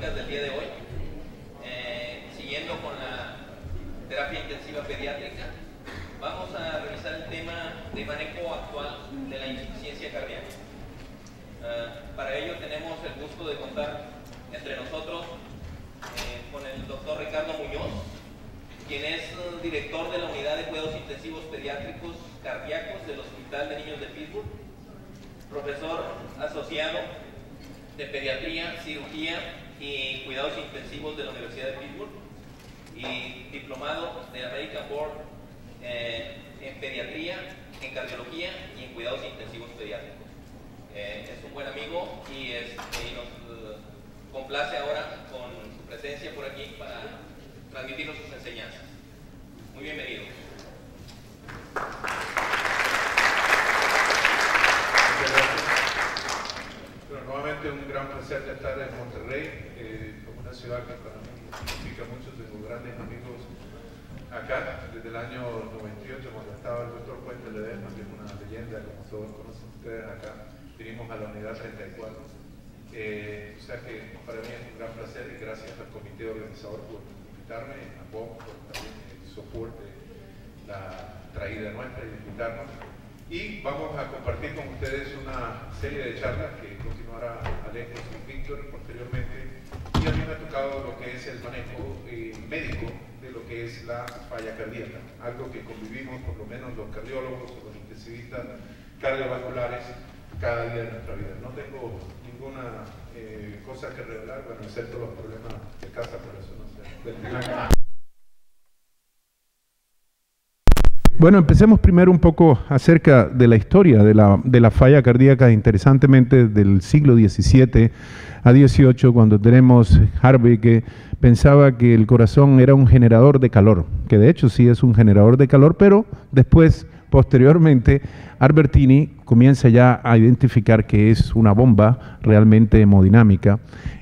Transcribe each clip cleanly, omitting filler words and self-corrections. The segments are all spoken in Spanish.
patológicas del día de hoy, siguiendo con la terapia intensiva pediátrica. Vamos a revisar el tema de manejo actual de la insuficiencia cardíaca. Para ello tenemos el gusto de contar entre nosotros con el doctor Ricardo Muñoz, quien es director de la Unidad de Cuidados Intensivos Pediátricos Cardíacos del Hospital de Niños de Pittsburgh, profesor asociado de Pediatría, Cirugía y Cuidados Intensivos de la Universidad de Pittsburgh y diplomado de American Board en Pediatría, en Cardiología y en Cuidados Intensivos Pediátricos. Es un buen amigo y nos complace ahora con su presencia por aquí para transmitirnos sus enseñanzas. Muy bienvenido. Muchas gracias. Bueno, nuevamente un gran placer de estar en Monterrey, una ciudad que para mí significa mucho. Tengo grandes amigos acá desde el año 98, cuando estaba el doctor Puente Ledesma, que es una leyenda, como todos conocen ustedes acá. Vinimos a la unidad 34. O sea que para mí es un gran placer y gracias al comité organizador por invitarme, a vos por también el soporte, la traída nuestra y invitarnos. Y vamos a compartir con ustedes una serie de charlas que continuará Alejo y Víctor posteriormente. Y a mí me ha tocado lo que es el manejo médico de lo que es la falla cardíaca, algo que convivimos por lo menos los cardiólogos o los intensivistas cardiovasculares cada día de nuestra vida. No tengo ninguna cosa que revelar, bueno, excepto los problemas de casa, por eso no sé. Bueno, empecemos primero un poco acerca de la historia de la falla cardíaca, interesantemente del siglo XVII a XVIII, cuando tenemos Harvey, que pensaba que el corazón era un generador de calor, que de hecho sí es un generador de calor, pero después, posteriormente, Albertini comienza ya a identificar que es una bomba realmente hemodinámica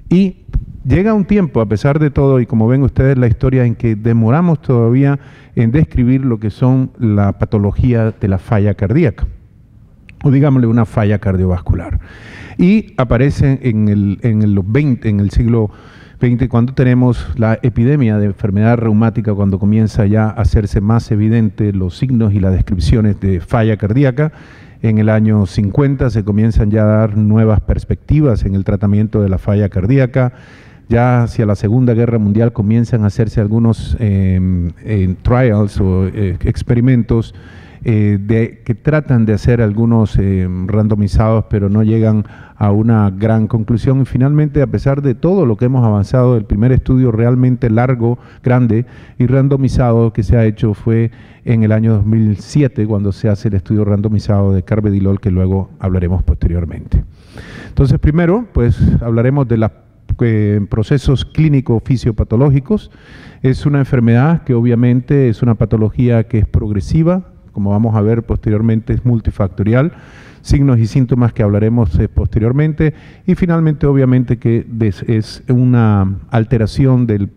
y llega un tiempo, a pesar de todo, y como ven ustedes la historia, en que demoramos todavía en describir lo que son la patología de la falla cardíaca, o digámosle una falla cardiovascular. Y aparece en el siglo XX, cuando tenemos la epidemia de enfermedad reumática, cuando comienza ya a hacerse más evidente los signos y las descripciones de falla cardíaca. En el año 50 se comienzan ya a dar nuevas perspectivas en el tratamiento de la falla cardíaca. Ya hacia la Segunda Guerra Mundial comienzan a hacerse algunos trials o experimentos que tratan de hacer algunos randomizados, pero no llegan a una gran conclusión. Y finalmente, a pesar de todo lo que hemos avanzado, el primer estudio realmente largo, grande y randomizado que se ha hecho fue en el año 2007, cuando se hace el estudio randomizado de carvedilol, que luego hablaremos posteriormente. Entonces, primero, pues hablaremos de las procesos clínicos fisiopatológicos. Es una enfermedad que obviamente es una patología que es progresiva, como vamos a ver posteriormente es multifactorial, signos y síntomas que hablaremos posteriormente, y finalmente obviamente que es una alteración del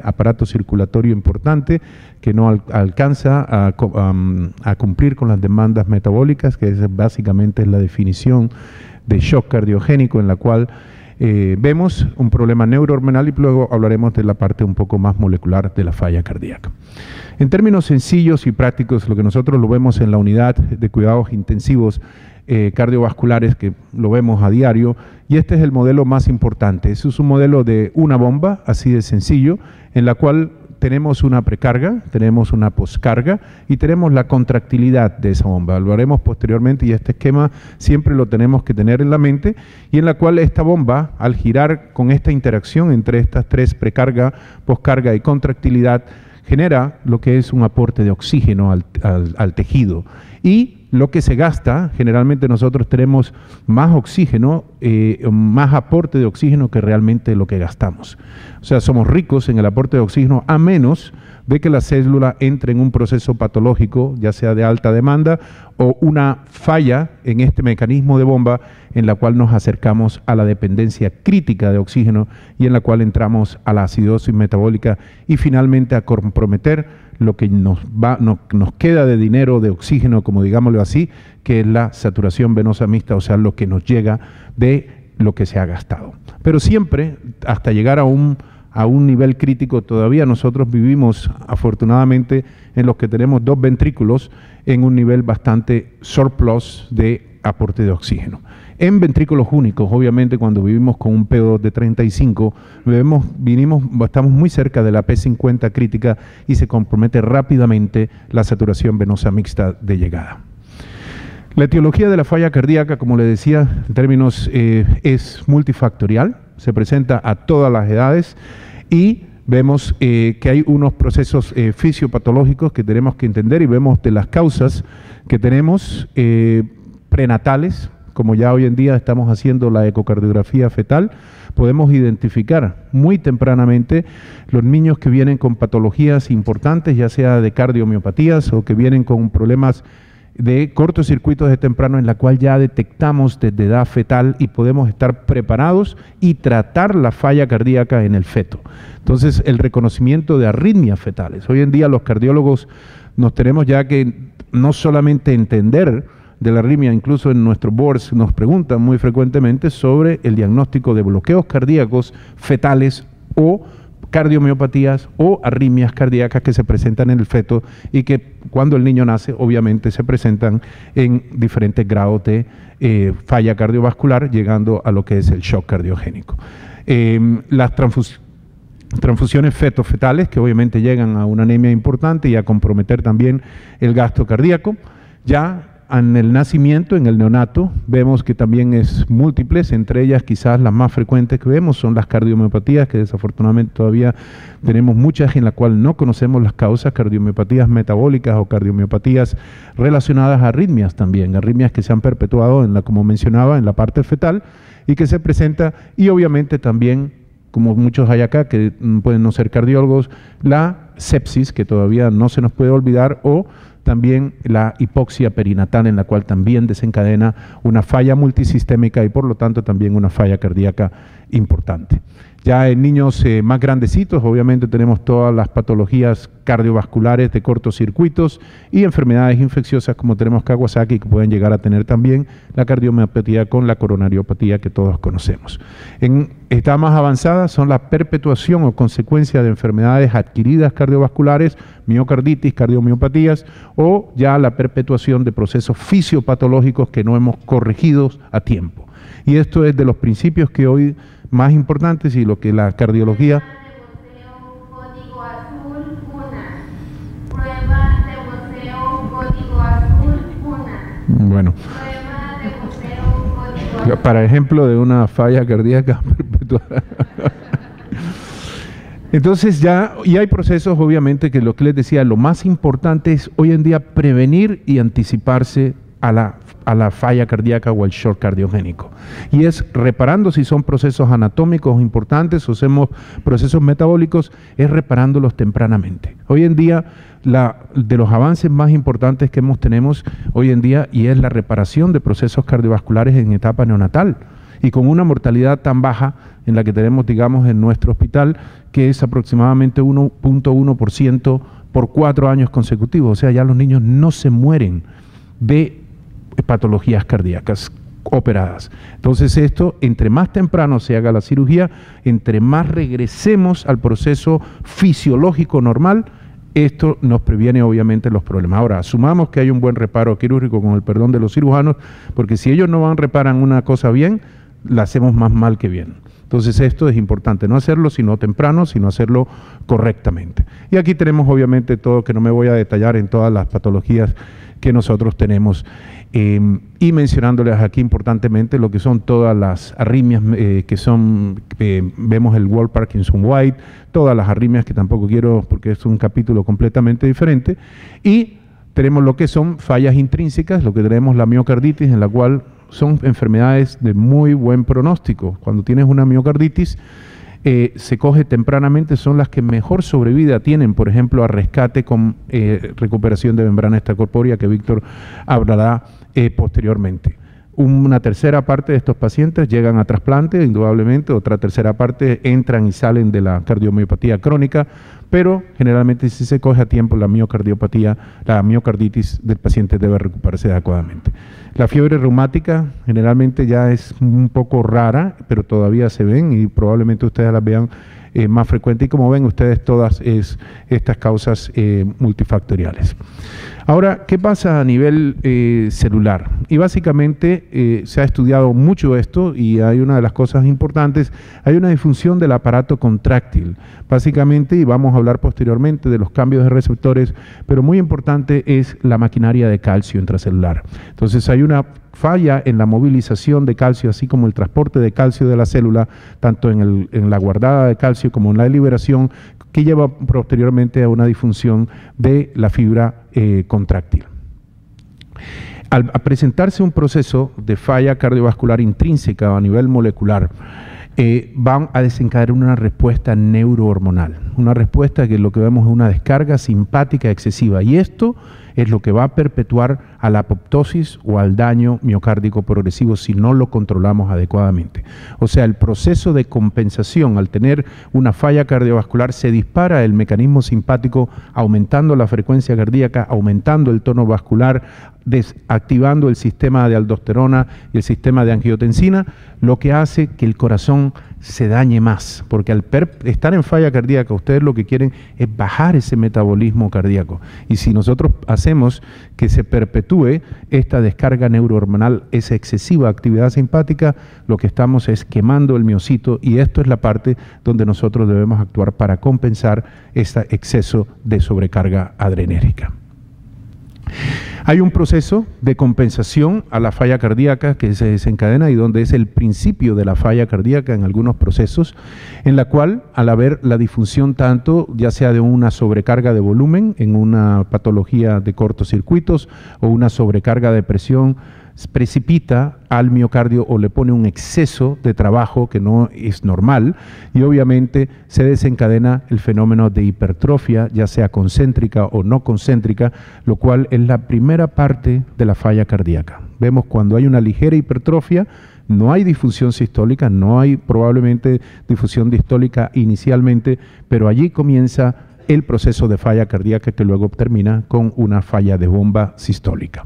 aparato circulatorio importante que no alcanza a cumplir con las demandas metabólicas, que básicamente es la definición de shock cardiogénico, en la cual vemos un problema neurohormonal, y luego hablaremos de la parte un poco más molecular de la falla cardíaca. En términos sencillos y prácticos, lo que nosotros lo vemos en la unidad de cuidados intensivos cardiovasculares, que lo vemos a diario, y este es el modelo más importante. Este es un modelo de una bomba, así de sencillo, en la cual tenemos una precarga, tenemos una poscarga y tenemos la contractilidad de esa bomba. Lo haremos posteriormente, y este esquema siempre lo tenemos que tener en la mente, y en la cual esta bomba, al girar con esta interacción entre estas tres, precarga, poscarga y contractilidad, genera lo que es un aporte de oxígeno al tejido. Y lo que se gasta, generalmente nosotros tenemos más oxígeno, más aporte de oxígeno que realmente lo que gastamos. O sea, somos ricos en el aporte de oxígeno, a menos de que la célula entre en un proceso patológico, ya sea de alta demanda o una falla en este mecanismo de bomba, en la cual nos acercamos a la dependencia crítica de oxígeno y en la cual entramos a la acidosis metabólica y finalmente a comprometer lo que nos queda de dinero de oxígeno, como digámoslo así, que es la saturación venosa mixta, o sea, lo que nos llega de lo que se ha gastado. Pero siempre, hasta llegar a un nivel crítico, todavía nosotros vivimos, afortunadamente, en los que tenemos 2 ventrículos, en un nivel bastante surplus de aporte de oxígeno. En ventrículos únicos, obviamente, cuando vivimos con un PO2 de 35, estamos muy cerca de la P50 crítica y se compromete rápidamente la saturación venosa mixta de llegada. La etiología de la falla cardíaca, como le decía, en términos es multifactorial, se presenta a todas las edades y vemos que hay unos procesos fisiopatológicos que tenemos que entender y vemos de las causas que tenemos prenatales, como ya hoy en día estamos haciendo la ecocardiografía fetal, podemos identificar muy tempranamente los niños que vienen con patologías importantes, ya sea de cardiomiopatías o que vienen con problemas de cortocircuitos de temprano, en la cual ya detectamos desde edad fetal y podemos estar preparados y tratar la falla cardíaca en el feto. Entonces, el reconocimiento de arritmias fetales. Hoy en día los cardiólogos nos tenemos ya que no solamente entender de la arritmia, incluso en nuestros boards nos preguntan muy frecuentemente sobre el diagnóstico de bloqueos cardíacos fetales o cardiomiopatías o arritmias cardíacas que se presentan en el feto y que cuando el niño nace obviamente se presentan en diferentes grados de falla cardiovascular, llegando a lo que es el shock cardiogénico. Las transfusiones fetofetales, que obviamente llegan a una anemia importante y a comprometer también el gasto cardíaco. Ya en el nacimiento, en el neonato, vemos que también es múltiples, entre ellas quizás las más frecuentes que vemos son las cardiomiopatías, que desafortunadamente todavía tenemos muchas en las cuales no conocemos las causas, cardiomiopatías metabólicas o cardiomiopatías relacionadas a arritmias también, arritmias que se han perpetuado, como mencionaba, en la parte fetal y que se presenta, y obviamente también, como muchos hay acá que pueden no ser cardiólogos, la sepsis, que todavía no se nos puede olvidar, o también la hipoxia perinatal, en la cual también desencadena una falla multisistémica y por lo tanto también una falla cardíaca importante. Ya en niños más grandecitos, obviamente tenemos todas las patologías cardiovasculares de cortocircuitos y enfermedades infecciosas como tenemos Kawasaki, que pueden llegar a tener también la cardiomiopatía con la coronariopatía que todos conocemos. En etapas más avanzadas son la perpetuación o consecuencia de enfermedades adquiridas cardiovasculares, miocarditis, cardiomiopatías, o ya la perpetuación de procesos fisiopatológicos que no hemos corregido a tiempo. Y esto es de los principios que hoy más importantes y lo que la cardiología... Bueno, para ejemplo de una falla cardíaca perpetuada. Entonces ya, y hay procesos obviamente que lo que les decía, lo más importante es hoy en día prevenir y anticiparse a la falla cardíaca o al shock cardiogénico. Y es reparando si son procesos anatómicos importantes o hacemos procesos metabólicos, es reparándolos tempranamente. Hoy en día, de los avances más importantes que tenemos hoy en día, y es la reparación de procesos cardiovasculares en etapa neonatal, y con una mortalidad tan baja en la que tenemos, digamos, en nuestro hospital, que es aproximadamente 1.1% por 4 años consecutivos. O sea, ya los niños no se mueren de patologías cardíacas operadas. Entonces esto, entre más temprano se haga la cirugía, entre más regresemos al proceso fisiológico normal, esto nos previene obviamente los problemas. Ahora, asumamos que hay un buen reparo quirúrgico, con el perdón de los cirujanos, porque si ellos no reparan una cosa bien, la hacemos más mal que bien. Entonces esto es importante, no hacerlo sino temprano, sino hacerlo correctamente. Y aquí tenemos obviamente todo, que no me voy a detallar en todas las patologías que nosotros tenemos, y mencionándoles aquí importantemente lo que son todas las arritmias que son, vemos el World Parkinson White, todas las arritmias que tampoco quiero porque es un capítulo completamente diferente, y tenemos lo que son fallas intrínsecas, lo que tenemos la miocarditis, en la cual son enfermedades de muy buen pronóstico. Cuando tienes una miocarditis, se coge tempranamente, son las que mejor sobrevida tienen, por ejemplo, a rescate con recuperación de membrana extracorpórea, que Víctor hablará posteriormente. Una tercera parte de estos pacientes llegan a trasplante, indudablemente, otra tercera parte entran y salen de la cardiomiopatía crónica, pero generalmente si se coge a tiempo la miocarditis del paciente debe recuperarse adecuadamente. La fiebre reumática generalmente ya es un poco rara, pero todavía se ven y probablemente ustedes las vean más frecuente, y como ven ustedes todas estas causas multifactoriales. Ahora, ¿qué pasa a nivel celular? Y básicamente se ha estudiado mucho esto y hay una de las cosas importantes, hay una disfunción del aparato contráctil, básicamente, y vamos a hablar posteriormente de los cambios de receptores, pero muy importante es la maquinaria de calcio intracelular. Entonces hay una falla en la movilización de calcio, así como el transporte de calcio de la célula, tanto en la guardada de calcio como en la liberación, que lleva posteriormente a una disfunción de la fibra contráctil. Al presentarse un proceso de falla cardiovascular intrínseca a nivel molecular, van a desencadenar una respuesta neurohormonal, una respuesta que lo que vemos es una descarga simpática excesiva, y esto es lo que va a perpetuar a la apoptosis o al daño miocárdico progresivo si no lo controlamos adecuadamente. O sea, el proceso de compensación al tener una falla cardiovascular se dispara el mecanismo simpático, aumentando la frecuencia cardíaca, aumentando el tono vascular, desactivando el sistema de aldosterona y el sistema de angiotensina, lo que hace que el corazón se dañe más, porque al estar en falla cardíaca, ustedes lo que quieren es bajar ese metabolismo cardíaco, y si nosotros hacemos que se perpetúe esta descarga neurohormonal, esa excesiva actividad simpática, lo que estamos es quemando el miocito, y esto es la parte donde nosotros debemos actuar para compensar este exceso de sobrecarga adrenérgica. Hay un proceso de compensación a la falla cardíaca que se desencadena y donde es el principio de la falla cardíaca en algunos procesos, en la cual al haber la disfunción tanto ya sea de una sobrecarga de volumen en una patología de cortocircuitos o una sobrecarga de presión, precipita al miocardio o le pone un exceso de trabajo que no es normal, y obviamente se desencadena el fenómeno de hipertrofia, ya sea concéntrica o no concéntrica, lo cual es la primera parte de la falla cardíaca. Vemos cuando hay una ligera hipertrofia, no hay difusión sistólica, no hay probablemente difusión distólica inicialmente, pero allí comienza el proceso de falla cardíaca que luego termina con una falla de bomba sistólica.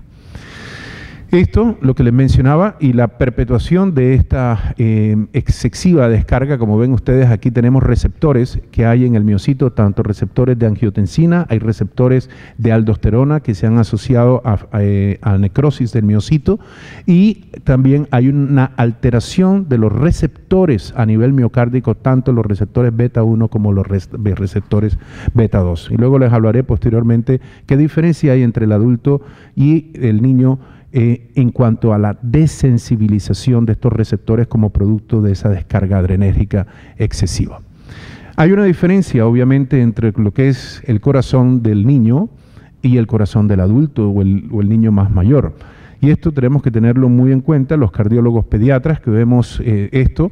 Esto, lo que les mencionaba, y la perpetuación de esta excesiva descarga, como ven ustedes, aquí tenemos receptores que hay en el miocito, tanto receptores de angiotensina, hay receptores de aldosterona que se han asociado a necrosis del miocito, y también hay una alteración de los receptores a nivel miocárdico, tanto los receptores beta 1 como los receptores beta 2. Y luego les hablaré posteriormente qué diferencia hay entre el adulto y el niño en cuanto a la desensibilización de estos receptores como producto de esa descarga adrenérgica excesiva. Hay una diferencia, obviamente, entre lo que es el corazón del niño y el corazón del adulto o el niño más mayor. Y esto tenemos que tenerlo muy en cuenta los cardiólogos pediatras que vemos esto.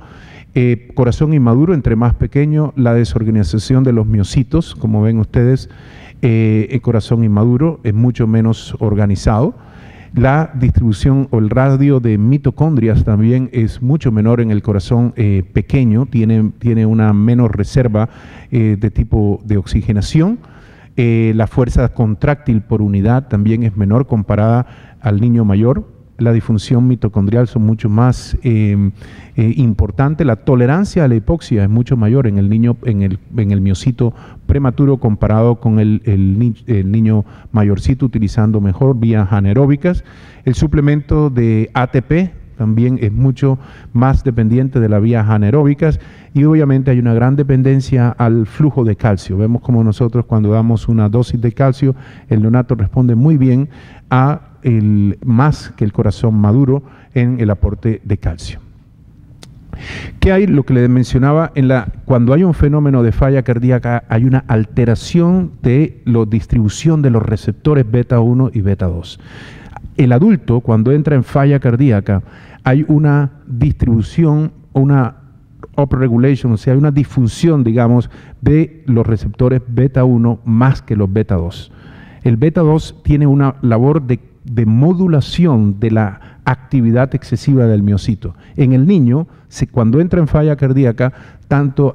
Corazón inmaduro, entre más pequeño, la desorganización de los miocitos, como ven ustedes, el corazón inmaduro es mucho menos organizado. La distribución o el radio de mitocondrias también es mucho menor en el corazón pequeño, tiene una menor reserva de tipo de oxigenación. La fuerza contráctil por unidad también es menor comparada al niño mayor. La disfunción mitocondrial son mucho más importante. La tolerancia a la hipoxia es mucho mayor en el niño, en el miocito prematuro comparado con el niño mayorcito, utilizando mejor vías anaeróbicas. El suplemento de ATP también es mucho más dependiente de las vías anaeróbicas, y obviamente hay una gran dependencia al flujo de calcio. Vemos como nosotros cuando damos una dosis de calcio, el neonato responde muy bien a más que el corazón maduro en el aporte de calcio. ¿Qué hay? Lo que les mencionaba, cuando hay un fenómeno de falla cardíaca hay una alteración de la distribución de los receptores beta 1 y beta 2. El adulto, cuando entra en falla cardíaca, hay una distribución, una upregulation, o sea, hay una disfunción, digamos, de los receptores beta 1 más que los beta 2. El beta 2 tiene una labor de modulación de la actividad excesiva del miocito. En el niño, cuando entra en falla cardíaca,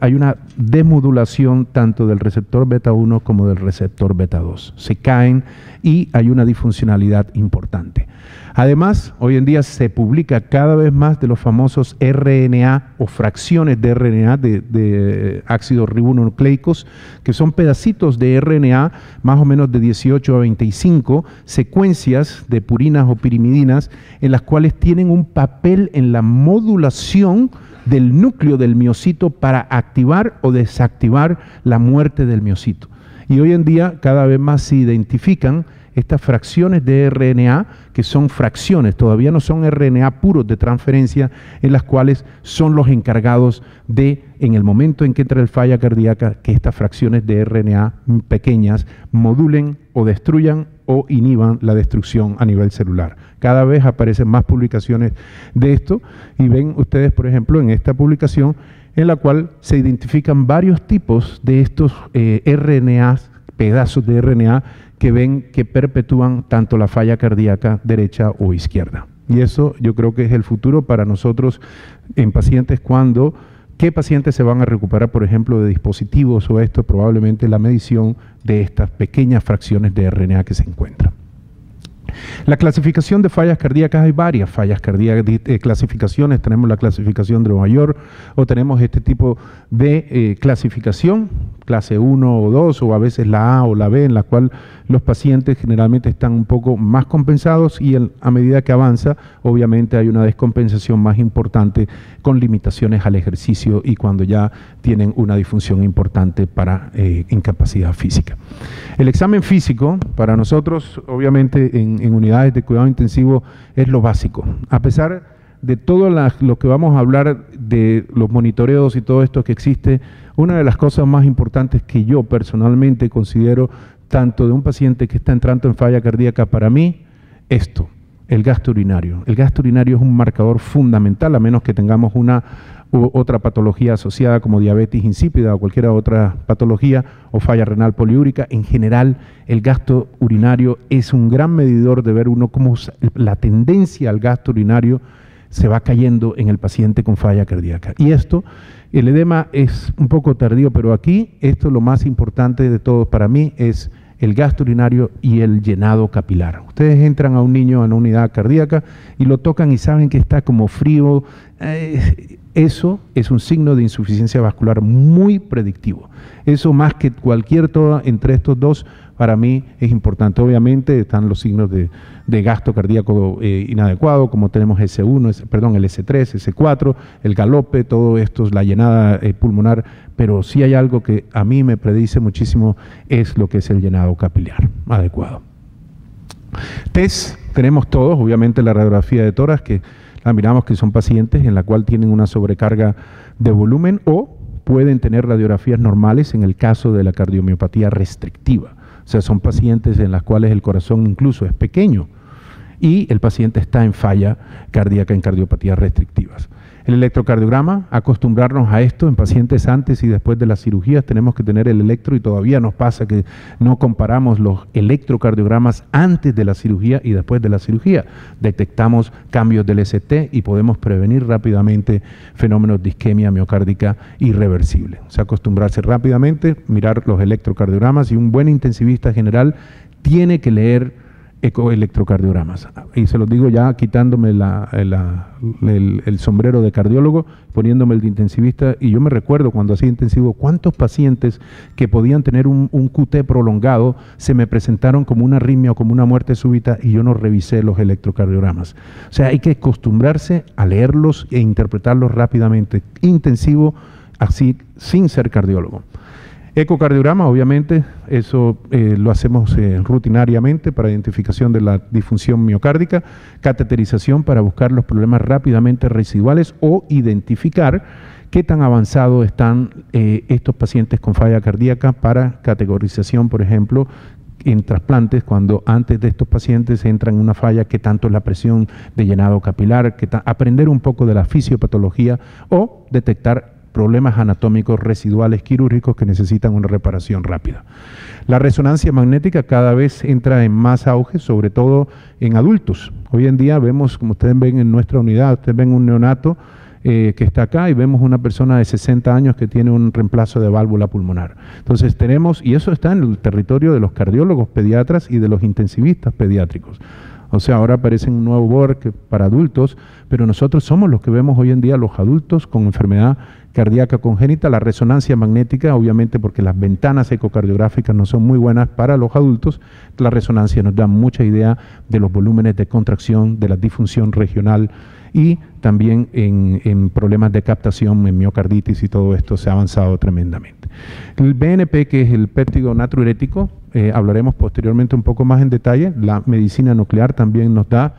hay una desmodulación tanto del receptor beta 1 como del receptor beta 2. Se caen y hay una disfuncionalidad importante. Además, hoy en día se publica cada vez más de los famosos RNA o fracciones de RNA de ácidos ribonucleicos, que son pedacitos de RNA más o menos de 18 a 25 secuencias de purinas o pirimidinas en las cuales tienen un papel en la modulación del núcleo del miocito para activar o desactivar la muerte del miocito. Y hoy en día cada vez más se identifican estas fracciones de RNA, que son fracciones, todavía no son RNA puros de transferencia, en las cuales son los encargados de, en el momento en que entra el falla cardíaca, que estas fracciones de RNA pequeñas modulen o destruyan o inhiban la destrucción a nivel celular. Cada vez aparecen más publicaciones de esto y ven ustedes, por ejemplo, en esta publicación en la cual se identifican varios tipos de estos RNAs, pedazos de RNA que ven que perpetúan tanto la falla cardíaca derecha o izquierda. Y eso yo creo que es el futuro para nosotros en pacientes ¿qué pacientes se van a recuperar, por ejemplo, de dispositivos o esto? Probablemente la medición de estas pequeñas fracciones de RNA que se encuentran. La clasificación de fallas cardíacas, hay varias fallas cardíacas, clasificaciones, tenemos la clasificación de Nueva York o tenemos este tipo de clasificación, clase 1 o 2 o a veces la A o la B, en la cual los pacientes generalmente están un poco más compensados y a medida que avanza, obviamente hay una descompensación más importante con limitaciones al ejercicio y cuando ya tienen una disfunción importante para incapacidad física. El examen físico, para nosotros, obviamente en unidades de cuidado intensivo, es lo básico. A pesar de todo lo que vamos a hablar de los monitoreos y todo esto que existe, una de las cosas más importantes que yo personalmente considero, tanto de un paciente que está entrando en falla cardíaca, para mí, el gasto urinario. El gasto urinario es un marcador fundamental, a menos que tengamos una u otra patología asociada como diabetes insípida o cualquier otra patología o falla renal poliúrica. En general, el gasto urinario es un gran medidor de ver uno cómo la tendencia al gasto urinario se va cayendo en el paciente con falla cardíaca. Y el edema es un poco tardío, pero aquí lo más importante de todo para mí es el gasto urinario y el llenado capilar. Ustedes entran a un niño en una unidad cardíaca y lo tocan y saben que está como frío. Eso es un signo de insuficiencia vascular muy predictivo. Eso más que cualquier entre estos dos, para mí es importante. Obviamente están los signos de gasto cardíaco inadecuado, como tenemos S1, el S3, S4, el galope, todo esto es la llenada pulmonar, pero sí hay algo que a mí me predice muchísimo, es lo que es el llenado capilar adecuado. Test, tenemos todos, obviamente la radiografía de tórax, que la miramos que son pacientes en la cual tienen una sobrecarga de volumen o pueden tener radiografías normales en el caso de la cardiomiopatía restrictiva. O sea, son pacientes en las cuales el corazón incluso es pequeño y el paciente está en falla cardíaca en cardiopatías restrictivas. El electrocardiograma, acostumbrarnos a esto en pacientes antes y después de las cirugías, tenemos que tener el electro y todavía nos pasa que no comparamos los electrocardiogramas antes de la cirugía y después de la cirugía. Detectamos cambios del ST y podemos prevenir rápidamente fenómenos de isquemia miocárdica irreversible. O sea, acostumbrarse rápidamente, mirar los electrocardiogramas y un buen intensivista general tiene que leer electrocardiogramas. Y se los digo ya quitándome el sombrero de cardiólogo, poniéndome el de intensivista, y yo me recuerdo cuando hacía intensivo, cuántos pacientes que podían tener un QT prolongado se me presentaron como una arritmia o como una muerte súbita y yo no revisé los electrocardiogramas. O sea, hay que acostumbrarse a leerlos e interpretarlos rápidamente. Intensivo, así, sin ser cardiólogo. Ecocardiograma, obviamente, eso lo hacemos rutinariamente para identificación de la disfunción miocárdica, cateterización para buscar los problemas rápidamente residuales o identificar qué tan avanzados están estos pacientes con falla cardíaca para categorización, por ejemplo, en trasplantes, cuando antes de estos pacientes entran en una falla, qué tanto es la presión de llenado capilar, aprender un poco de la fisiopatología o detectar problemas anatómicos residuales quirúrgicos que necesitan una reparación rápida. La resonancia magnética cada vez entra en más auge, sobre todo en adultos. Hoy en día vemos, como ustedes ven en nuestra unidad, ustedes ven un neonato que está acá y vemos una persona de 60 años que tiene un reemplazo de válvula pulmonar. Entonces tenemos, y eso está en el territorio de los cardiólogos pediatras y de los intensivistas pediátricos. O sea, ahora aparece un nuevo board para adultos, pero nosotros somos los que vemos hoy en día los adultos con enfermedad cardíaca congénita. La resonancia magnética, obviamente porque las ventanas ecocardiográficas no son muy buenas para los adultos, la resonancia nos da mucha idea de los volúmenes de contracción, de la disfunción regional y también en problemas de captación, en miocarditis y todo esto se ha avanzado tremendamente. El BNP, que es el péptido natriurético, hablaremos posteriormente un poco más en detalle. La medicina nuclear también nos da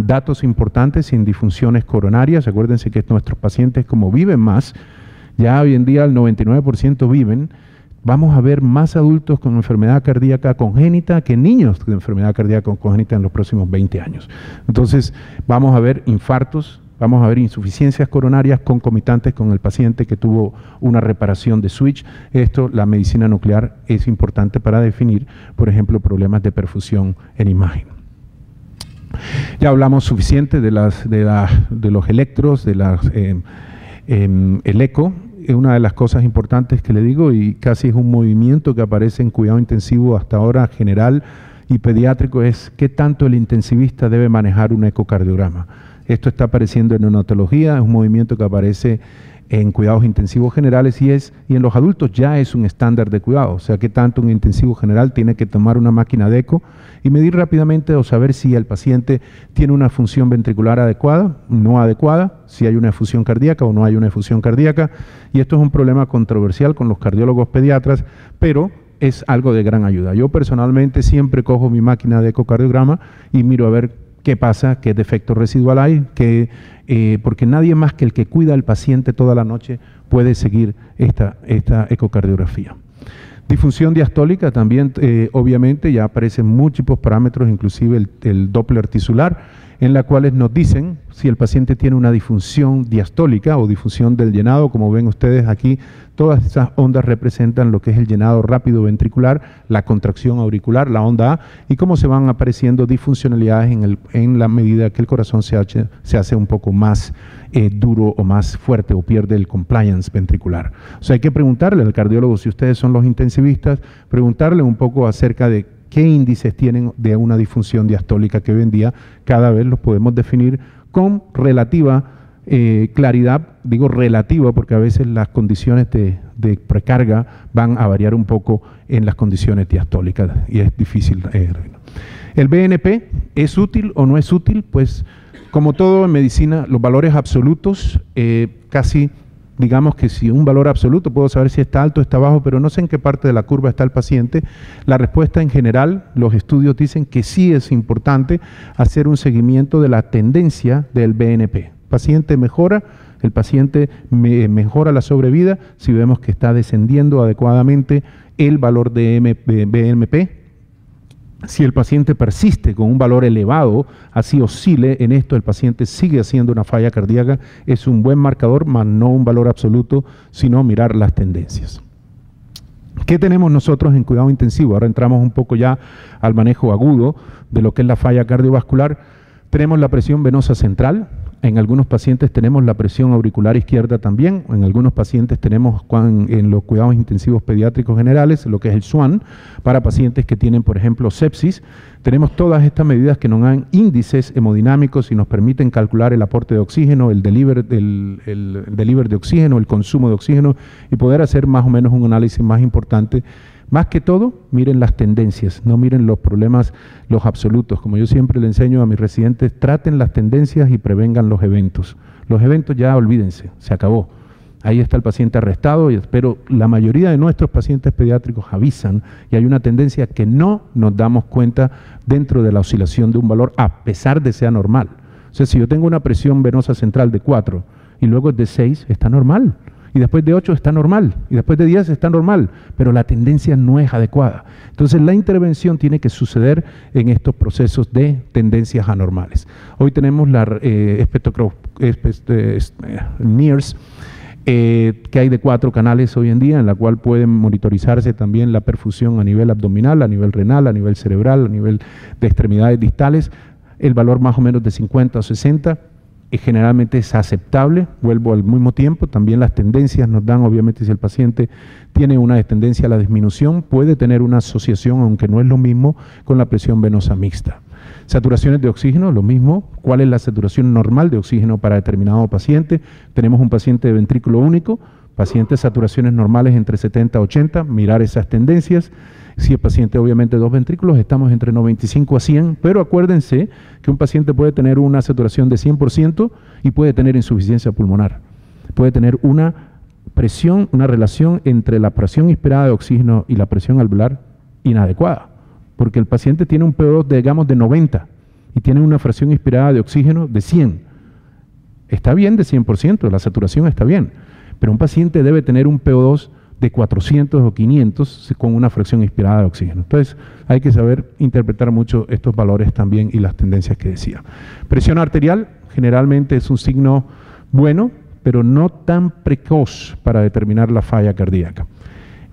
datos importantes en disfunciones coronarias. Acuérdense que nuestros pacientes, como viven más, ya hoy en día el 99% viven, vamos a ver más adultos con enfermedad cardíaca congénita que niños con enfermedad cardíaca congénita en los próximos 20 años. Entonces, vamos a ver infartos, vamos a ver insuficiencias coronarias concomitantes con el paciente que tuvo una reparación de switch. Esto, la medicina nuclear es importante para definir, por ejemplo, problemas de perfusión en imagen. Ya hablamos suficiente de los electros, el eco. Una de las cosas importantes que le digo, y casi es un movimiento que aparece en cuidado intensivo hasta ahora general y pediátrico, es qué tanto el intensivista debe manejar un ecocardiograma. Esto está apareciendo en neonatología, es un movimiento que aparece en cuidados intensivos generales y en los adultos ya es un estándar de cuidado. O sea, qué tanto un intensivo general tiene que tomar una máquina de eco y medir rápidamente o saber si el paciente tiene una función ventricular adecuada, no adecuada, si hay una efusión cardíaca o no hay una efusión cardíaca. Y esto es un problema controversial con los cardiólogos pediatras, pero es algo de gran ayuda. Yo personalmente siempre cojo mi máquina de ecocardiograma y miro a ver qué pasa, qué defecto residual hay, porque nadie más que el que cuida al paciente toda la noche puede seguir esta ecocardiografía. Disfunción diastólica también, obviamente, ya aparecen múltiples parámetros, inclusive el Doppler tisular, en la cuales nos dicen si el paciente tiene una disfunción diastólica o disfunción del llenado. Como ven ustedes aquí, todas esas ondas representan lo que es el llenado rápido ventricular, la contracción auricular, la onda A, y cómo se van apareciendo disfuncionalidades en la medida que el corazón se hace un poco más duro o más fuerte o pierde el compliance ventricular. O sea, hay que preguntarle al cardiólogo, si ustedes son los intensivistas, preguntarle un poco acerca de qué índices tienen de una disfunción diastólica, que hoy en día cada vez los podemos definir con relativa claridad. Digo relativa porque a veces las condiciones de precarga van a variar un poco en las condiciones diastólicas y es difícil. ¿El BNP es útil o no es útil? Pues como todo en medicina, los valores absolutos casi... Digamos que si un valor absoluto, puedo saber si está alto o está bajo, pero no sé en qué parte de la curva está el paciente. La respuesta en general, los estudios dicen que sí es importante hacer un seguimiento de la tendencia del BNP. El paciente mejora, el paciente mejora la sobrevida si vemos que está descendiendo adecuadamente el valor de BNP. Si el paciente persiste con un valor elevado, así oscile en esto, el paciente sigue haciendo una falla cardíaca, es un buen marcador, mas no un valor absoluto, sino mirar las tendencias. ¿Qué tenemos nosotros en cuidado intensivo? Ahora entramos un poco ya al manejo agudo de lo que es la falla cardiovascular. Tenemos la presión venosa central. En algunos pacientes tenemos la presión auricular izquierda también, en algunos pacientes tenemos en los cuidados intensivos pediátricos generales lo que es el SWAN, para pacientes que tienen, por ejemplo, sepsis. Tenemos todas estas medidas que nos dan índices hemodinámicos y nos permiten calcular el aporte de oxígeno, el delivery de oxígeno, el consumo de oxígeno y poder hacer más o menos un análisis más importante. Más que todo, miren las tendencias, no miren los problemas, los absolutos. Como yo siempre le enseño a mis residentes, traten las tendencias y prevengan los eventos. Los eventos ya olvídense, se acabó. Ahí está el paciente arrestado, pero la mayoría de nuestros pacientes pediátricos avisan y hay una tendencia que no nos damos cuenta dentro de la oscilación de un valor, a pesar de sea normal. O sea, si yo tengo una presión venosa central de 4 y luego es de 6, está normal. y después de 8 está normal, y después de 10 está normal, pero la tendencia no es adecuada. Entonces la intervención tiene que suceder en estos procesos de tendencias anormales. Hoy tenemos la NIRS, que hay de 4 canales hoy en día, en la cual pueden monitorizarse también la perfusión a nivel abdominal, a nivel renal, a nivel cerebral, a nivel de extremidades distales. El valor más o menos de 50 o 60 generalmente es aceptable. Vuelvo al mismo tiempo, también las tendencias nos dan, obviamente, si el paciente tiene una tendencia a la disminución, puede tener una asociación, aunque no es lo mismo, con la presión venosa mixta. Saturaciones de oxígeno, lo mismo. ¿Cuál es la saturación normal de oxígeno para determinado paciente? Tenemos un paciente de ventrículo único, pacientes saturaciones normales entre 70 a 80, mirar esas tendencias. Si el paciente obviamente 2 ventrículos, estamos entre 95 a 100, pero acuérdense que un paciente puede tener una saturación de 100% y puede tener insuficiencia pulmonar. Puede tener una presión, una relación entre la presión inspirada de oxígeno y la presión alveolar inadecuada, porque el paciente tiene un PO2, digamos, de 90 y tiene una fracción inspirada de oxígeno de 100. Está bien de 100%, la saturación está bien, pero un paciente debe tener un PO2 de 400 o 500 con una fracción inspirada de oxígeno. Entonces hay que saber interpretar mucho estos valores también y las tendencias que decía. Presión arterial generalmente es un signo bueno, pero no tan precoz para determinar la falla cardíaca.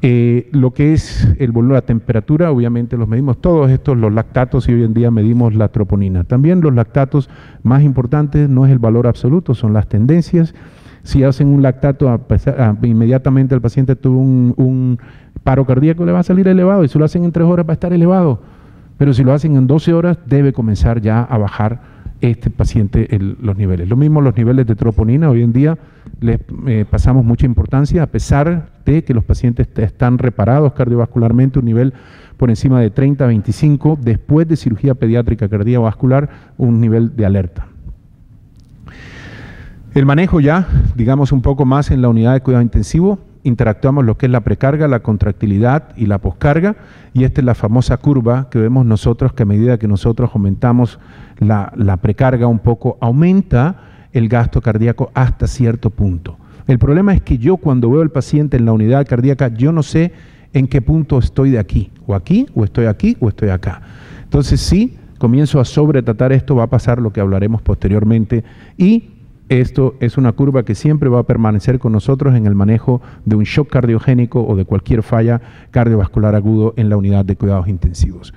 Lo que es el volumen, la temperatura, obviamente los medimos todos estos, los lactatos, y hoy en día medimos la troponina. También los lactatos más importantes no es el valor absoluto, son las tendencias. Si hacen un lactato, inmediatamente el paciente tuvo un paro cardíaco, le va a salir elevado, y si lo hacen en 3 horas va a estar elevado. Pero si lo hacen en 12 horas, debe comenzar ya a bajar este paciente los niveles. Lo mismo los niveles de troponina, hoy en día les pasamos mucha importancia, a pesar de que los pacientes están reparados cardiovascularmente, un nivel por encima de 30, 25, después de cirugía pediátrica cardiovascular, un nivel de alerta. El manejo ya, digamos un poco más en la unidad de cuidado intensivo, interactuamos lo que es la precarga, la contractilidad y la poscarga, y esta es la famosa curva que vemos nosotros, que a medida que nosotros aumentamos la precarga un poco, aumenta el gasto cardíaco hasta cierto punto. El problema es que yo cuando veo al paciente en la unidad cardíaca, yo no sé en qué punto estoy de aquí, o estoy aquí, o estoy acá. Entonces si comienzo a sobretratar esto, va a pasar lo que hablaremos posteriormente, y esto es una curva que siempre va a permanecer con nosotros en el manejo de un shock cardiogénico o de cualquier falla cardiovascular agudo en la unidad de cuidados intensivos.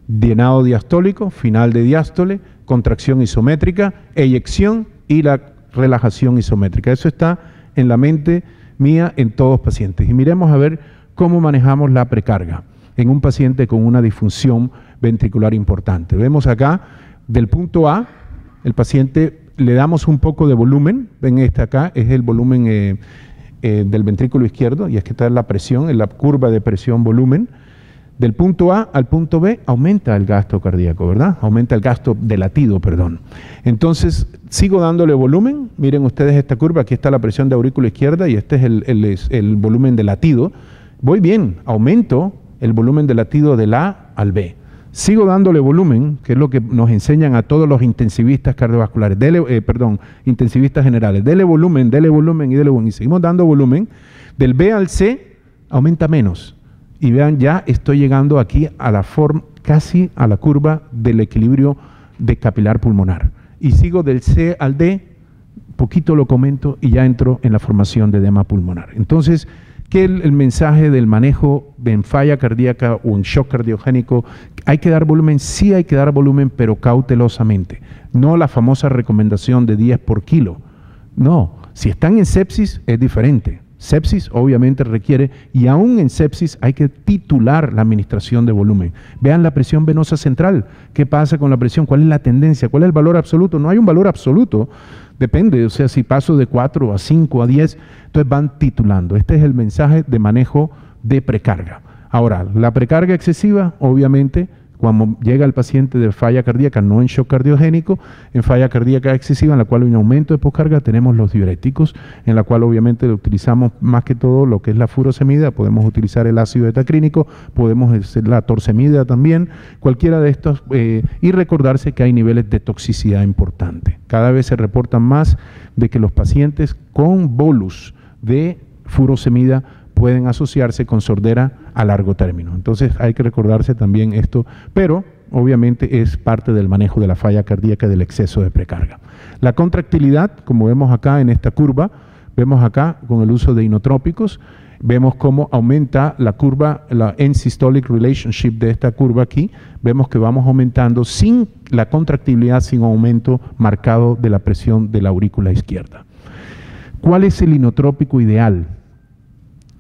Llenado diastólico, final de diástole, contracción isométrica, eyección y la relajación isométrica. Eso está en la mente mía en todos los pacientes. Y miremos a ver cómo manejamos la precarga en un paciente con una disfunción ventricular importante. Vemos acá, del punto A, el paciente le damos un poco de volumen, ven acá, es el volumen del ventrículo izquierdo, y es que está la presión, en la curva de presión-volumen. Del punto A al punto B aumenta el gasto cardíaco, ¿verdad? Aumenta el gasto de latido, perdón. Entonces, sigo dándole volumen, miren ustedes esta curva, aquí está la presión de aurícula izquierda y este es el volumen de latido. Voy bien, aumento el volumen de latido del A al B. Sigo dándole volumen, que es lo que nos enseñan a todos los intensivistas cardiovasculares, intensivistas generales. Dele volumen y dele volumen, y seguimos dando volumen. Del B al C aumenta menos. Y vean, ya estoy llegando aquí a la forma, casi a la curva del equilibrio de capilar pulmonar. Y sigo del C al D, poquito lo comento, y ya entro en la formación de edema pulmonar. Entonces, ¿qué es el mensaje del manejo de falla cardíaca o un shock cardiogénico? ¿Hay que dar volumen? Sí hay que dar volumen, pero cautelosamente. No la famosa recomendación de 10 por kilo. No, si están en sepsis es diferente. Sepsis obviamente requiere, y aún en sepsis hay que titular la administración de volumen. Vean la presión venosa central. ¿Qué pasa con la presión? ¿Cuál es la tendencia? ¿Cuál es el valor absoluto? No hay un valor absoluto. Depende, o sea, si paso de 4 a 5 a 10, entonces van titulando. Este es el mensaje de manejo de precarga. Ahora, la precarga excesiva, obviamente, cuando llega el paciente de falla cardíaca, no en shock cardiogénico, en falla cardíaca excesiva, en la cual hay un aumento de poscarga, tenemos los diuréticos, en la cual obviamente utilizamos más que todo lo que es la furosemida, podemos utilizar el ácido etacrínico, podemos hacer la torsemida también, cualquiera de estos, y recordarse que hay niveles de toxicidad importantes. Cada vez se reportan más de que los pacientes con bolus de furosemida pueden asociarse con sordera a largo término. Entonces hay que recordarse también esto, pero obviamente es parte del manejo de la falla cardíaca del exceso de precarga. La contractilidad, como vemos acá en esta curva, vemos acá con el uso de inotrópicos, vemos cómo aumenta la curva, la end-systolic relationship de esta curva aquí, vemos que vamos aumentando sin la contractibilidad, sin aumento marcado de la presión de la aurícula izquierda. ¿Cuál es el inotrópico ideal?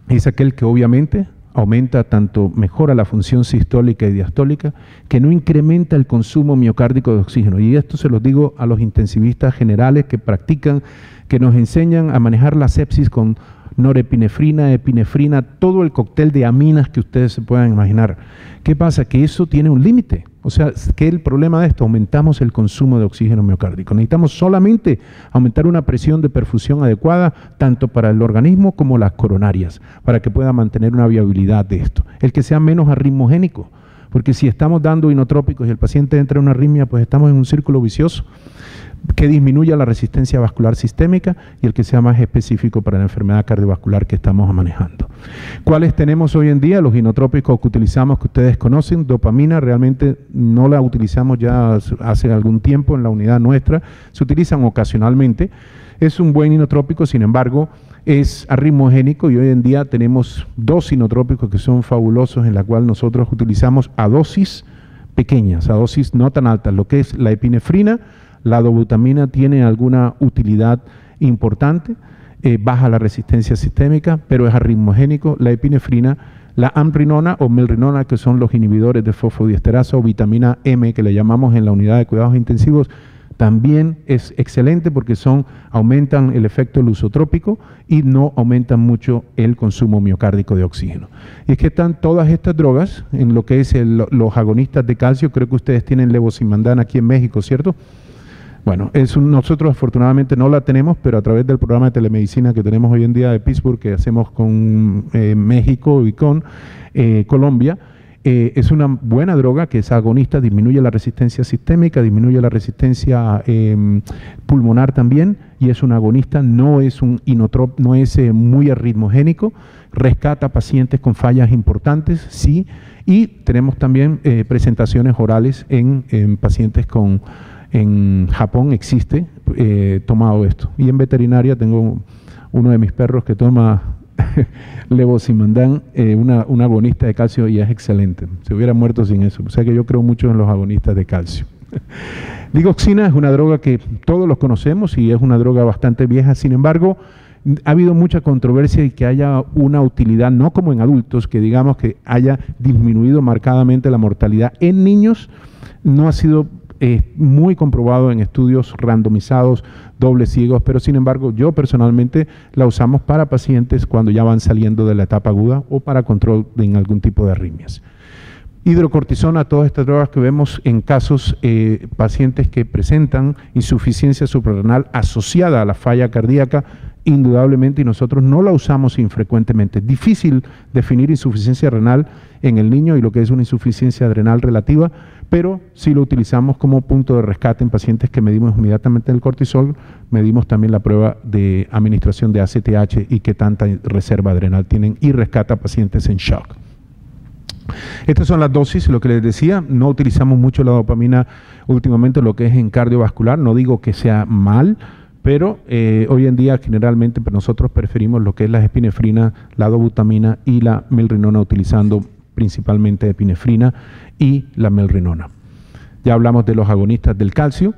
Es aquel que obviamente aumenta tanto, mejora la función sistólica y diastólica, que no incrementa el consumo miocárdico de oxígeno. Y esto se los digo a los intensivistas generales que practican, que nos enseñan a manejar la sepsis con norepinefrina, epinefrina, todo el cóctel de aminas que ustedes se puedan imaginar. ¿Qué pasa? Que eso tiene un límite. O sea, que el problema de esto, aumentamos el consumo de oxígeno miocárdico. Necesitamos solamente aumentar una presión de perfusión adecuada, tanto para el organismo como las coronarias, para que pueda mantener una viabilidad de esto. El que sea menos arritmogénico, porque si estamos dando inotrópicos y el paciente entra en una arritmia, pues estamos en un círculo vicioso que disminuya la resistencia vascular sistémica y el que sea más específico para la enfermedad cardiovascular que estamos manejando. ¿Cuáles tenemos hoy en día? Los inotrópicos que utilizamos, que ustedes conocen. Dopamina realmente no la utilizamos ya hace algún tiempo en la unidad nuestra, se utilizan ocasionalmente. Es un buen inotrópico, sin embargo, es arritmogénico y hoy en día tenemos dos inotrópicos que son fabulosos, en la cual nosotros utilizamos a dosis pequeñas, a dosis no tan altas, lo que es la epinefrina. La dobutamina tiene alguna utilidad importante, baja la resistencia sistémica, pero es arritmogénico. La epinefrina, la amrinona o melrinona, que son los inhibidores de fosfodiesterasa o vitamina M, que le llamamos en la unidad de cuidados intensivos, también es excelente porque aumentan el efecto lusotrópico y no aumentan mucho el consumo miocárdico de oxígeno. Y es que están todas estas drogas en lo que es los agonistas de calcio. Creo que ustedes tienen levosimandan aquí en México, ¿cierto? Bueno, nosotros afortunadamente no la tenemos, pero a través del programa de telemedicina que tenemos hoy en día de Pittsburgh, que hacemos con México y con Colombia, es una buena droga que es agonista, disminuye la resistencia sistémica, disminuye la resistencia pulmonar también, y es un agonista, no es muy arritmogénico, rescata pacientes con fallas importantes, sí, y tenemos también presentaciones orales en pacientes en Japón existe tomado esto. Y en veterinaria tengo uno de mis perros que toma levosimandan, un agonista de calcio, y es excelente. Se hubiera muerto sin eso. O sea que yo creo mucho en los agonistas de calcio. Digoxina es una droga que todos los conocemos y es una droga bastante vieja. Sin embargo, ha habido mucha controversia y que haya una utilidad, no como en adultos, que digamos que haya disminuido marcadamente la mortalidad en niños, no ha sido muy comprobado en estudios randomizados, dobles ciegos, pero sin embargo yo personalmente la usamos para pacientes cuando ya van saliendo de la etapa aguda o para control en algún tipo de arritmias. Hidrocortisona, todas estas drogas que vemos en casos pacientes que presentan insuficiencia suprarrenal asociada a la falla cardíaca, indudablemente, y nosotros no la usamos infrecuentemente. Es difícil definir insuficiencia renal en el niño y lo que es una insuficiencia adrenal relativa, pero sí lo utilizamos como punto de rescate en pacientes que medimos inmediatamente el cortisol, medimos también la prueba de administración de ACTH y qué tanta reserva adrenal tienen, y rescata pacientes en shock. Estas son las dosis, lo que les decía, no utilizamos mucho la dopamina últimamente, lo que es en cardiovascular, no digo que sea mal, pero hoy en día generalmente nosotros preferimos lo que es la epinefrina, la dobutamina y la melrinona, utilizando principalmente epinefrina y la melrinona. Ya hablamos de los agonistas del calcio.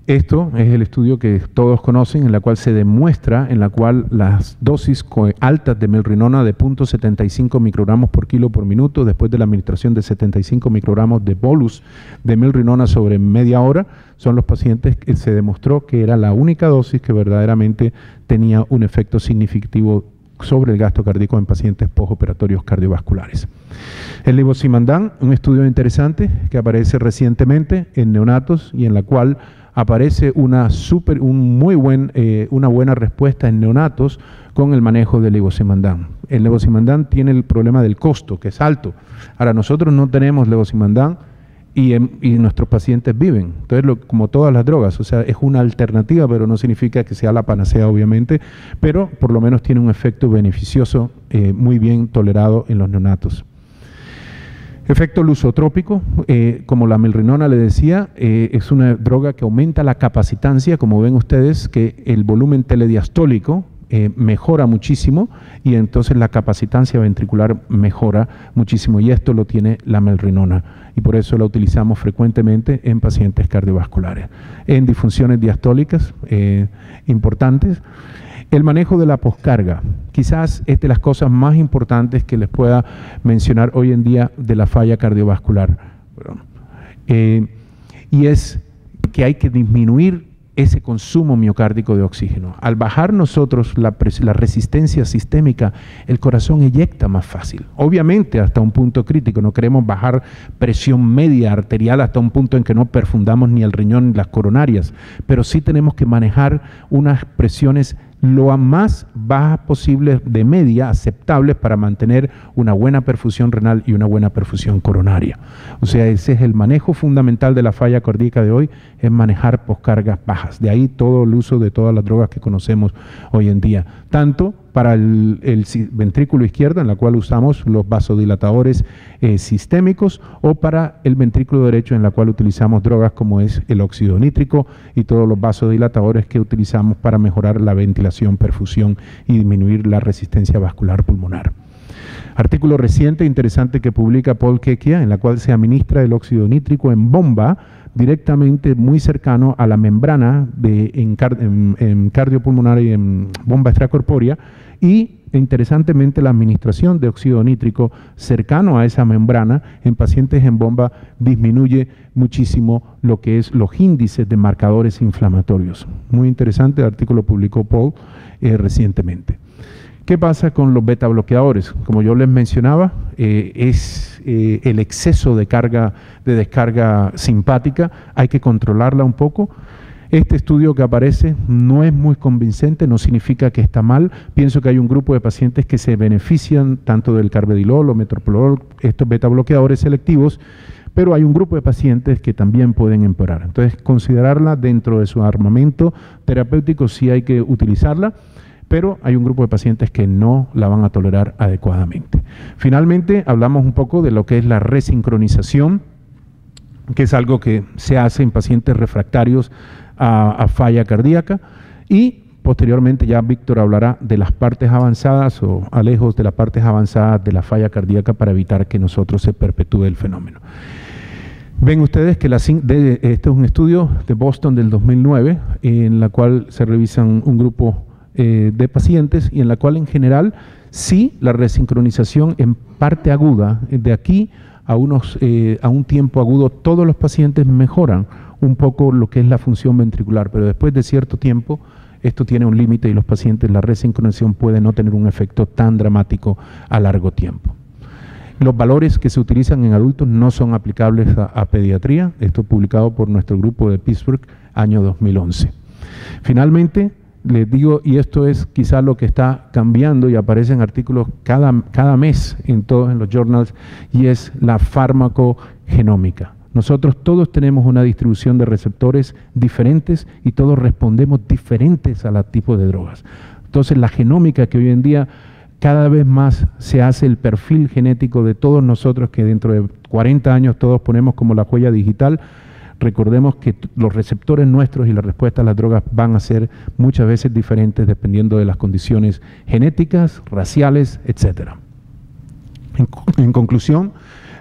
Esto es el estudio que todos conocen, en la cual se demuestra, en la cual las dosis altas de melrinona de 0.75 microgramos por kilo por minuto, después de la administración de 75 microgramos de bolus de melrinona sobre media hora, son los pacientes que se demostró que era la única dosis que verdaderamente tenía un efecto significativo sobre el gasto cardíaco en pacientes postoperatorios cardiovasculares. El levosimandan, un estudio interesante que aparece recientemente en neonatos y en la cual aparece una buena respuesta en neonatos con el manejo del levosimandan. El levosimandan tiene el problema del costo, que es alto. Ahora, nosotros no tenemos levosimandan y nuestros pacientes viven. Entonces, como todas las drogas, o sea, es una alternativa, pero no significa que sea la panacea, obviamente, pero por lo menos tiene un efecto beneficioso muy bien tolerado en los neonatos. Efecto lusotrópico, como la melrinona le decía, es una droga que aumenta la capacitancia, como ven ustedes, que el volumen telediastólico mejora muchísimo y entonces la capacitancia ventricular mejora muchísimo, y esto lo tiene la melrinona y por eso la utilizamos frecuentemente en pacientes cardiovasculares. En disfunciones diastólicas importantes, el manejo de la poscarga, quizás es de las cosas más importantes que les pueda mencionar hoy en día de la falla cardiovascular. Y es que hay que disminuir ese consumo miocárdico de oxígeno. Al bajar nosotros la resistencia sistémica, el corazón eyecta más fácil. Obviamente hasta un punto crítico, no queremos bajar presión media arterial hasta un punto en que no perfundamos ni el riñón ni las coronarias, pero sí tenemos que manejar unas presiones lo más bajas posible de media, aceptables para mantener una buena perfusión renal y una buena perfusión coronaria. O sea, ese es el manejo fundamental de la falla cardíaca de hoy, es manejar poscargas bajas. De ahí todo el uso de todas las drogas que conocemos hoy en día, tanto para el ventrículo izquierdo, en la cual usamos los vasodilatadores sistémicos, o para el ventrículo derecho, en la cual utilizamos drogas como es el óxido nítrico y todos los vasodilatadores que utilizamos para mejorar la ventilación, perfusión y disminuir la resistencia vascular pulmonar. Artículo reciente interesante que publica Paul Kekia, en la cual se administra el óxido nítrico en bomba directamente muy cercano a la membrana en cardiopulmonar y en bomba extracorpórea, y interesantemente la administración de óxido nítrico cercano a esa membrana en pacientes en bomba disminuye muchísimo lo que es los índices de marcadores inflamatorios. Muy interesante, el artículo publicó Paul recientemente. ¿Qué pasa con los beta bloqueadores? Como yo les mencionaba, es el exceso de descarga simpática, hay que controlarla un poco. Este estudio que aparece no es muy convincente, no significa que está mal. Pienso que hay un grupo de pacientes que se benefician tanto del carvedilol o metoprolol, estos beta bloqueadores selectivos, pero hay un grupo de pacientes que también pueden empeorar. Entonces, considerarla dentro de su armamento terapéutico, sí hay que utilizarla, pero hay un grupo de pacientes que no la van a tolerar adecuadamente. Finalmente, hablamos un poco de lo que es la resincronización, que es algo que se hace en pacientes refractarios a falla cardíaca, y posteriormente ya Víctor hablará de las partes avanzadas o alejos de las partes avanzadas de la falla cardíaca para evitar que nosotros se perpetúe el fenómeno. Ven ustedes que este es un estudio de Boston del 2009, en la cual se revisan un grupo de pacientes y en la cual en general sí la resincronización en parte aguda, de aquí a un tiempo agudo, todos los pacientes mejoran un poco lo que es la función ventricular, pero después de cierto tiempo esto tiene un límite y los pacientes, la resincronización puede no tener un efecto tan dramático a largo tiempo. Los valores que se utilizan en adultos no son aplicables a pediatría, esto publicado por nuestro grupo de Pittsburgh, año 2011. Finalmente, les digo, y esto es quizá lo que está cambiando y aparecen artículos cada mes en los journals, y es la farmacogenómica. Nosotros todos tenemos una distribución de receptores diferentes y todos respondemos diferentes a los tipos de drogas. Entonces la genómica, que hoy en día cada vez más se hace el perfil genético de todos nosotros, que dentro de 40 años todos ponemos como la huella digital, recordemos que los receptores nuestros y la respuesta a las drogas van a ser muchas veces diferentes dependiendo de las condiciones genéticas, raciales, etc. En conclusión,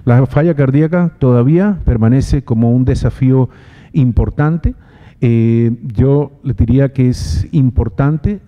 la falla cardíaca todavía permanece como un desafío importante. Yo les diría que es importante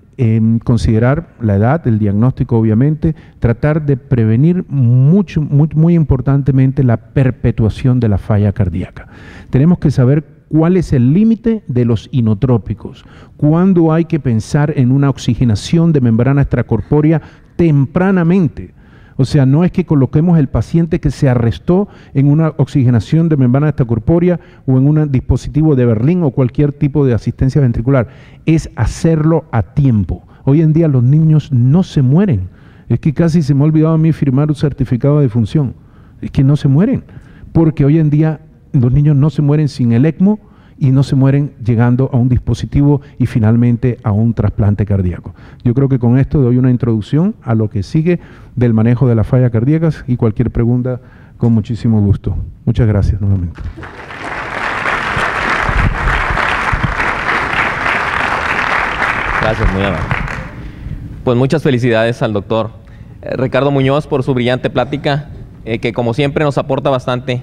considerar la edad, el diagnóstico obviamente, tratar de prevenir muy importantemente la perpetuación de la falla cardíaca. Tenemos que saber cuál es el límite de los inotrópicos, cuándo hay que pensar en una oxigenación de membrana extracorpórea tempranamente. O sea, no es que coloquemos el paciente que se arrestó en una oxigenación de membrana extracorpórea o en un dispositivo de Berlín o cualquier tipo de asistencia ventricular, es hacerlo a tiempo. Hoy en día los niños no se mueren. Es que casi se me ha olvidado a mí firmar un certificado de defunción. Es que no se mueren, porque hoy en día los niños no se mueren sin el ECMO y no se mueren llegando a un dispositivo y finalmente a un trasplante cardíaco. Yo creo que con esto doy una introducción a lo que sigue del manejo de las fallas cardíacas y cualquier pregunta con muchísimo gusto. Muchas gracias nuevamente. Gracias, muy amable. Pues muchas felicidades al doctor Ricardo Muñoz por su brillante plática, que como siempre nos aporta bastante